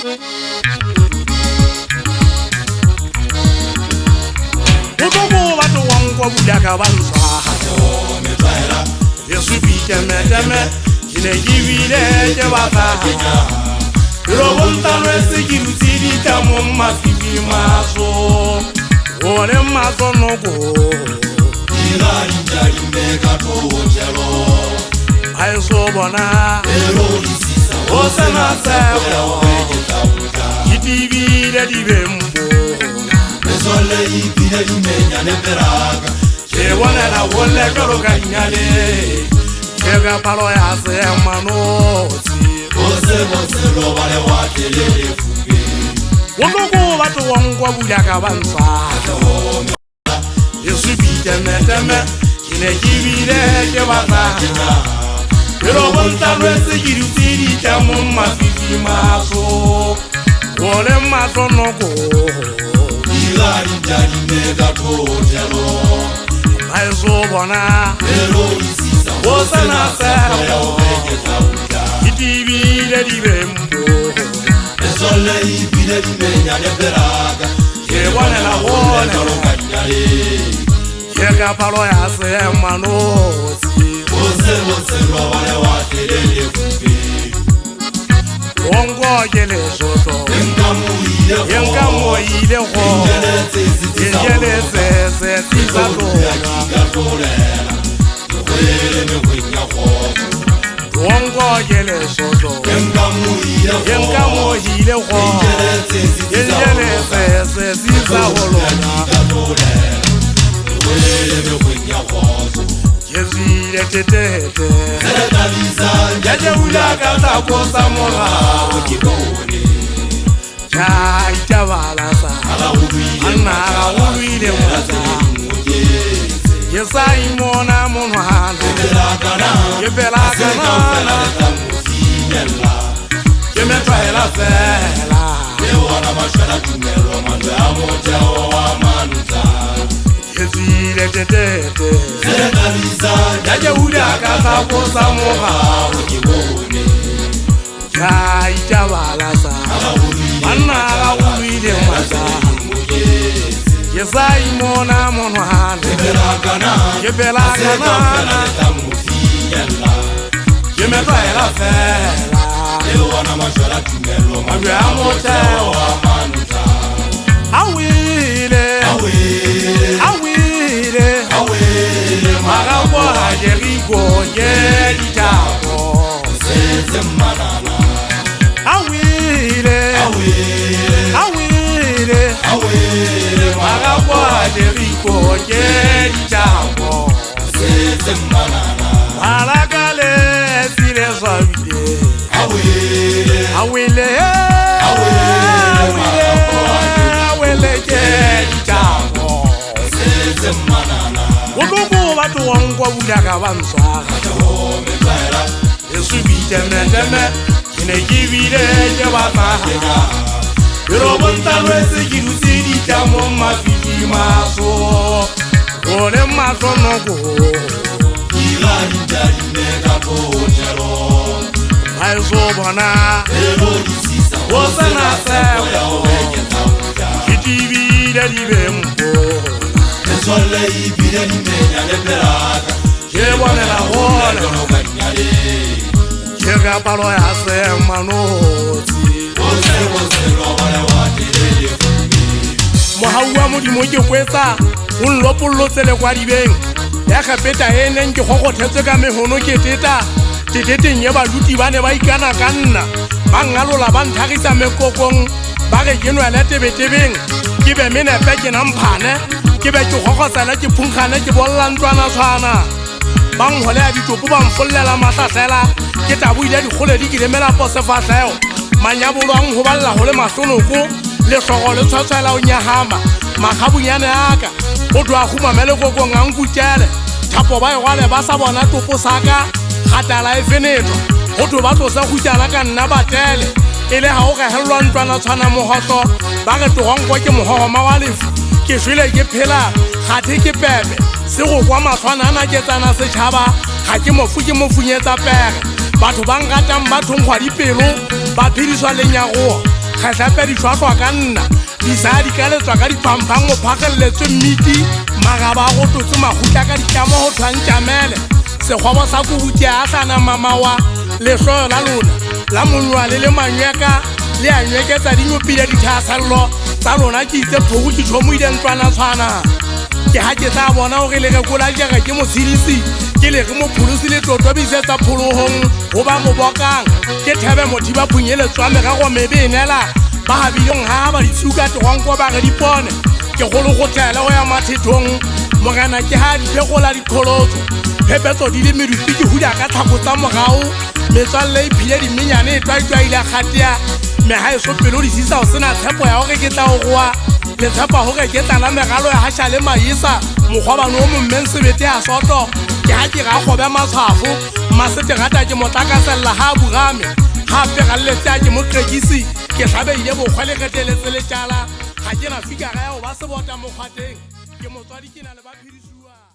Utogo batho wangwa bula ka bantswa Yesu biteme teme kine gibile ke bata Ro bontano ese girusiri tamo mafifi maso Ore maso nogo Ila injari mega tochelo Ai so bona Ero isisa Osana sewo Kitibile dibembo Mesole ibile dimenya neperaga Chewana la wole koroga nyale Kega palo ya se manoti Ose lo vale watele fuge Wonogo watu wangwa bulaka bansa Yesu biteme teme kine kibile ke bata Pero bontano ese girusiri tamo mafifi maso Wole maso nogo Ila injari mega tochelo Ai so bona Ero isisa Osana sewo Itibile dibembo Esole ibile dimenya neperaga Yewane la wone Yega palo ya se manoti Ose lo vale watelele fubi Ongo gele soto Yengamu ile ho Yengele se tisaloga Ongo gele soto Yengamu ile ho Yengele se tisaloga Yezile tetete Yaje ulaga takosa mola Chai chavalasa Anara uwile mwata Yesai mona monwana Yepela kanana Yemetwa hela fela Yewana mashara tumelo Mandwe amoja owa manuta Yezile tetete Yaje ulaga takosa mola Chai chavalasa Anara uwile mwata Yesai mona monwana Yepela kanana Yemetwa hela fela Yewana mashara tumelo Mandwe amoja owa manuta Awile Magabo hajerigo Yelitako Seze manana Awile Magabo hajerigo Yelitako Seze manana Alagale sile zavide Awile Yelitako Seze manana Wogogo watu wangwa bulaka banswa Yesu biteme teme kine gibile ke bata Pero bontano ese girusiri tamo mafifi maso Ore maso nogo Ila injari mega tochelo Ai so bona Ero isisa Osana sewo Kitibile dibembo Esole ibile dimenya neperaga Yewane la wone Yega palo ya se manoti Ose lo vale watelele fubi Mohaua modimo ke kwetsa Unlopollo tsele kwa dibeng Ya khapeta ene nke gogothetse ka mehono ke teta Teteteng ye baluti bane ba ikana ka nna Ba ngalola ba nthagisa mekokong Ba re kenwa le tebetebeng Ke be menepe ke namphane Ke be ke gogosela ke phunkhane ke bolla ntwana tshwana Ba ngole ya ditopo ba mfollela mahlasela Ke tabuile dikgole di kilemela posefatleo Manyabolo a ho balla ho le mahlonoko Le hlogo le tshwatswela o nyahama Makgabunyane aka O dwa khumamele kokong a nkutele Thapo ba egwale ba sa bona topo saka Kgatala e fenetwa Ho tlo ba tlosa khutjana ka nna batele Ele ha o gahelwa ntwana tshwana mohotlo Ba re togongwa ke mohoma wa lefu Ke jwile ke phela Kgathe ke pepe Se go kwa matshwana ana ke tsana setšhaba Ga ke mofunyetsa pere Batho ba ngatang ba thongwa dipelo Ba phediswa lenyago kgahlape di tshwatlwa ka nna di sa di ka letswa ka diphampang go phagelletswe mmiti magaba go totse magutla ka ditlamo go tshwantšamele sekgwabo sa kubuti a sana mamawa lehloyo la lona la monwa le manyweka le a nyweketsa di nyopile dithasallo tsa lona ke itse thogo ke tšhomoile ntlwana-tshwana ke ha ke tla bona gore le rekola jega ke motshedisi ke le re mopholosi le tlotobisetsa pholohong go ba mobokang ke thebe mothiba phunyeletso wa merago mebenela ba gabileng ga ba ditshuka tegonko ba ge dipone ke golo go tlele go ya mathethong mogana ke ha diphegola dikgolotso phepetso di le medupi ke huda ka tlhako tsa mogao metswalle e phile dimenyane e twaitwaile kgatea meha e so pelo di sisa o sena tshepo ya gore ke tla o goa le tshepa gore ke tla la megalo ya hasha le maisa mokgwabane o mommeng sebete a soto ke ha ke ga gobe matshwafo maseterata ke motlakasella ha burame gape ga lletsa ke moqekisi ke hlabeile bokgwa le geteletse le tjala ga ke na fikara ya go ba sebota mokgwateng ke motswadi ke na le ba phirisuwa